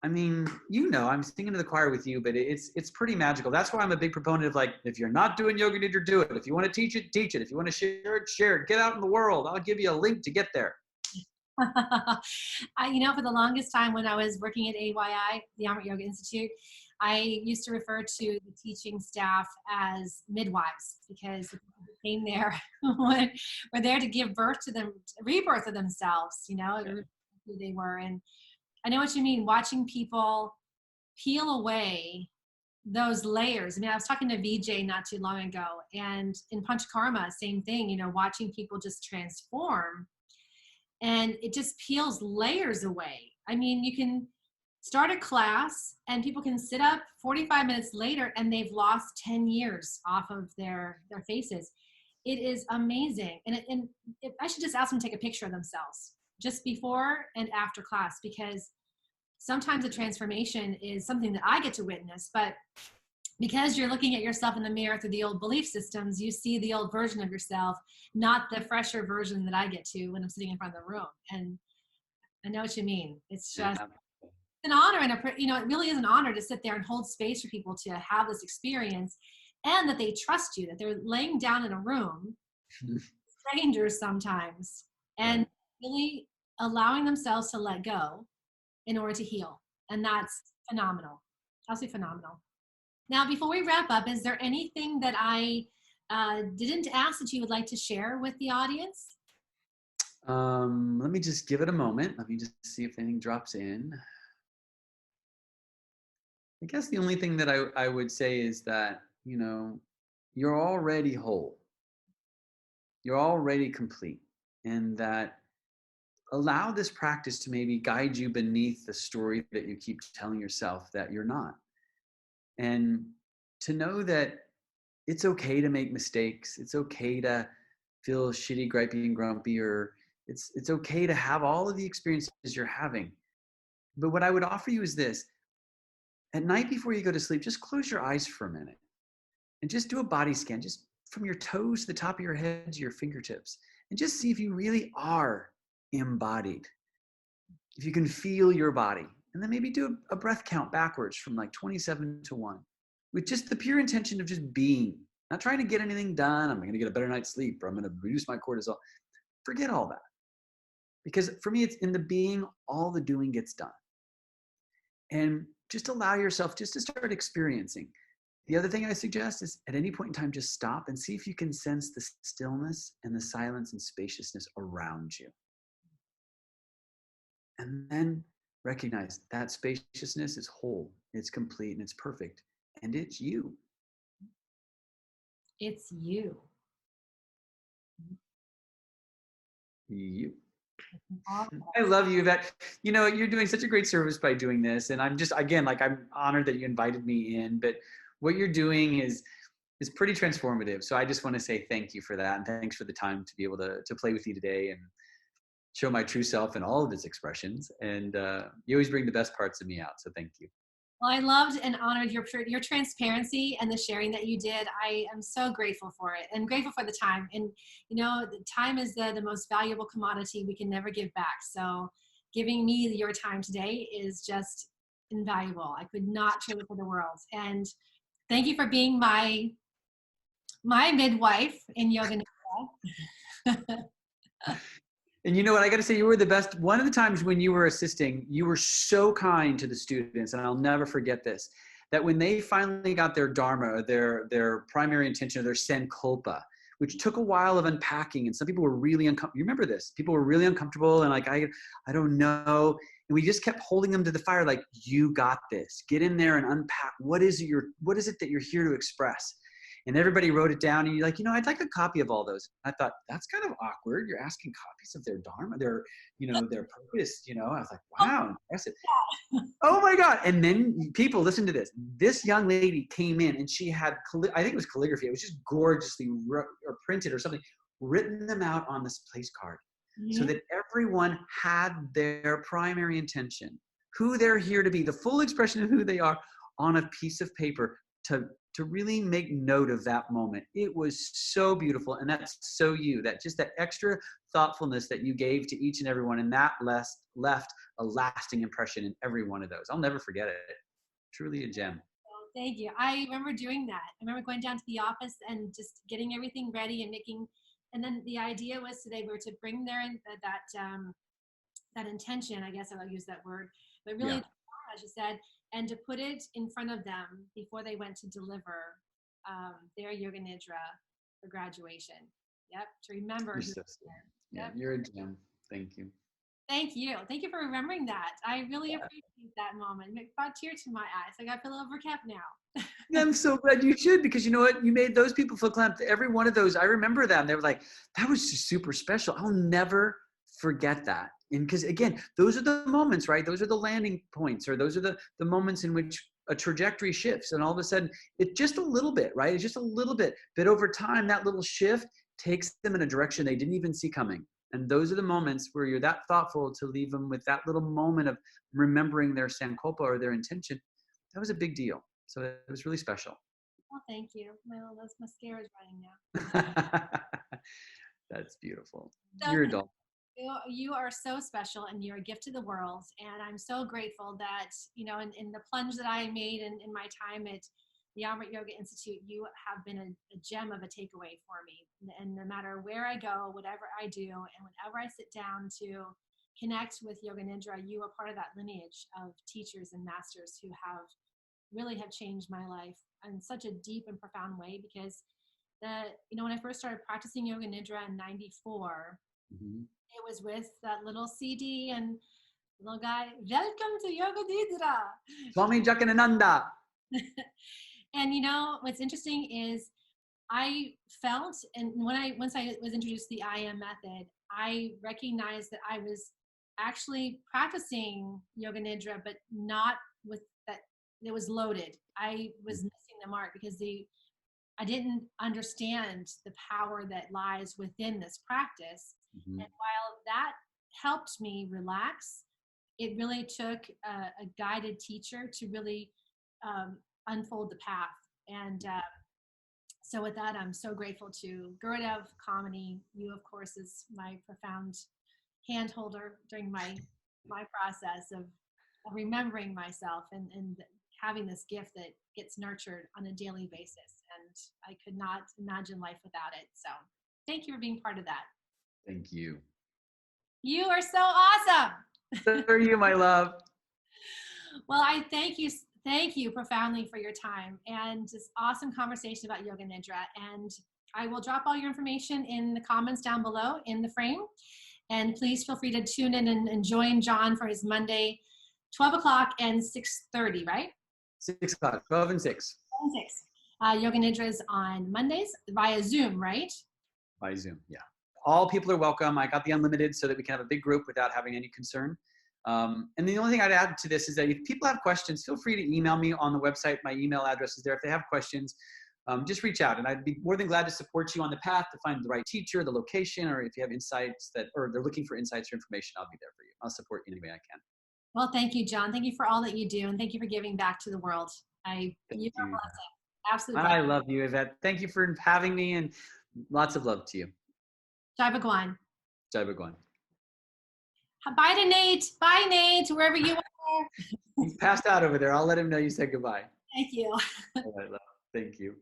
I mean, I'm singing to the choir with you, but it's pretty magical. That's why I'm a big proponent of, like, if you're not doing Yoga Nidra, do it. If you want to teach it, teach it. If you want to share it, share it. Get out in the world. I'll give you a link to get there. For the longest time when I was working at AYI, the Amrit Yoga Institute, I used to refer to the teaching staff as midwives, because the people who came there were there to give birth to them, rebirth of themselves, who they were. And I know what you mean, watching people peel away those layers. I mean, I was talking to VJ not too long ago, and in Panchakarma, same thing, watching people just transform, and it just peels layers away. I mean, you can start a class and people can sit up 45 minutes later and they've lost 10 years off of their faces. It is amazing. And I should just ask them to take a picture of themselves just before and after class, because sometimes the transformation is something that I get to witness, but because you're looking at yourself in the mirror through the old belief systems, you see the old version of yourself, not the fresher version that I get to when I'm sitting in front of the room. And I know what you mean. It's just an honor, and it really is an honor to sit there and hold space for people to have this experience, and that they trust you, that they're laying down in a room, strangers sometimes, and really allowing themselves to let go in order to heal. And that's phenomenal. Absolutely phenomenal. Now, before we wrap up, is there anything that I didn't ask that you would like to share with the audience? Let me just give it a moment. Let me just see if anything drops in. I guess the only thing that I would say is that, you're already whole. You're already complete. And that allow this practice to maybe guide you beneath the story that you keep telling yourself that you're not. And to know that it's okay to make mistakes. It's okay to feel shitty, gripey, and grumpy, or it's okay to have all of the experiences you're having. But what I would offer you is this. At night before you go to sleep, just close your eyes for a minute and just do a body scan, just from your toes to the top of your head to your fingertips, and just see if you really are embodied. If you can feel your body, and then maybe do a breath count backwards from like 27 to 1, with just the pure intention of just being, not trying to get anything done. I'm going to get a better night's sleep, or I'm going to reduce my cortisol. Forget all that. Because for me, it's in the being, all the doing gets done. And just allow yourself just to start experiencing. The other thing I suggest is at any point in time, just stop and see if you can sense the stillness and the silence and spaciousness around you. And then recognize that spaciousness is whole, it's complete, and it's perfect. And it's you. It's you. You. I love you, Yvette. You're doing such a great service by doing this. And I'm just, again, like, I'm honored that you invited me in, but what you're doing is pretty transformative. So I just want to say thank you for that. And thanks for the time to be able to play with you today and show my true self in all of its expressions. And you always bring the best parts of me out. So thank you. Well, I loved and honored your transparency and the sharing that you did. I am so grateful for it and grateful for the time. And the time is the most valuable commodity we can never give back. So giving me your time today is just invaluable. I could not trade it for the world. And thank you for being my midwife in Yoga Nidra. And you know what, I got to say, you were the best. One of the times when you were assisting, you were so kind to the students, and I'll never forget this, that when they finally got their dharma, their primary intention, or their sankalpa, which took a while of unpacking, and some people were really uncomfortable. You remember this? People were really uncomfortable and like, I don't know. And we just kept holding them to the fire, like, you got this. Get in there and unpack. What is it that you're here to express? And everybody wrote it down, and you're like, I'd like a copy of all those. I thought, that's kind of awkward. You're asking copies of their dharma, their purpose, I was like, wow, impressive. Oh my God. And then people, listen to this. This young lady came in and she had, I think it was calligraphy. It was just gorgeously or printed or something, written them out on this place card. Mm-hmm. So that everyone had their primary intention, who they're here to be, the full expression of who they are on a piece of paper to really make note of that moment. It was so beautiful. And that's so you, that extra thoughtfulness that you gave to each and every one. And that left a lasting impression in every one of those. I'll never forget it. Truly a gem. Oh, thank you. I remember doing that. I remember going down to the office and just getting everything ready and then the idea was today we were to bring that intention, I guess I'll use that word, but really, as you said, and to put it in front of them before they went to deliver their Yoga Nidra for graduation. Yep, to remember. You're so sweet. Yeah, you're a gem. Thank you. Thank you. Thank you for remembering that. I really appreciate that moment. It brought a tear to my eyes. I got to feel overkept now. I'm so glad you should, because you know what? You made those people feel clamped. Every one of those, I remember them. They were like, that was just super special. I'll never forget that. And because again, those are the moments, right? Those are the landing points, or those are the moments in which a trajectory shifts. And all of a sudden, it's just a little bit, right? It's just a little bit. But over time, that little shift takes them in a direction they didn't even see coming. And those are the moments where you're that thoughtful to leave them with that little moment of remembering their sankalpa or their intention. That was a big deal. So it was really special. Well, thank you. My little mascara is running now. That's beautiful. So you're a doll. You are so special, and you're a gift to the world. And I'm so grateful that, in the plunge that I made in my time at the iRest Yoga Institute, you have been a gem of a takeaway for me. And no matter where I go, whatever I do, and whenever I sit down to connect with Yoga Nidra, you are part of that lineage of teachers and masters who really have changed my life in such a deep and profound way. Because when I first started practicing Yoga Nidra in '94, it was with that little CD and little guy, welcome to Yoga Nidra. Swami Jaganananda. And what's interesting is I felt, and once I was introduced to the IM method, I recognized that I was actually practicing Yoga Nidra, but not with that. It was loaded. I was missing the mark because I didn't understand the power that lies within this practice. And while that helped me relax, it really took a guided teacher to really unfold the path. And so with that, I'm so grateful to Gurudev Kamini. You, of course, is my profound hand holder during my process of remembering myself and having this gift that gets nurtured on a daily basis. And I could not imagine life without it. So thank you for being part of that. Thank you. You are so awesome. So are you, my love. Well, I thank you profoundly for your time and this awesome conversation about Yoga Nidra. And I will drop all your information in the comments down below in the frame. And please feel free to tune in and join John for his Monday, 12 o'clock and 6:30, right? 6 o'clock, 12 and 6. 12 and 6. Yoga Nidra is on Mondays via Zoom, right? By Zoom, yeah. All people are welcome. I got the unlimited so that we can have a big group without having any concern. And the only thing I'd add to this is that if people have questions, feel free to email me on the website. My email address is there. If they have questions, just reach out, and I'd be more than glad to support you on the path to find the right teacher, the location, or if you have insights or they're looking for insights or information, I'll be there for you. I'll support you any way I can. Well, thank you, John. Thank you for all that you do, and thank you for giving back to the world. Thank You are a you. blessing. Absolute I blessing. love you, Yvette. Thank you for having me, and lots of love to you. Jai Bhagwan. Jai Bhagwan. Bye to Nate. Bye, Nate, wherever you are. He's passed out over there. I'll let him know you said goodbye. Thank you. All right, love. Thank you.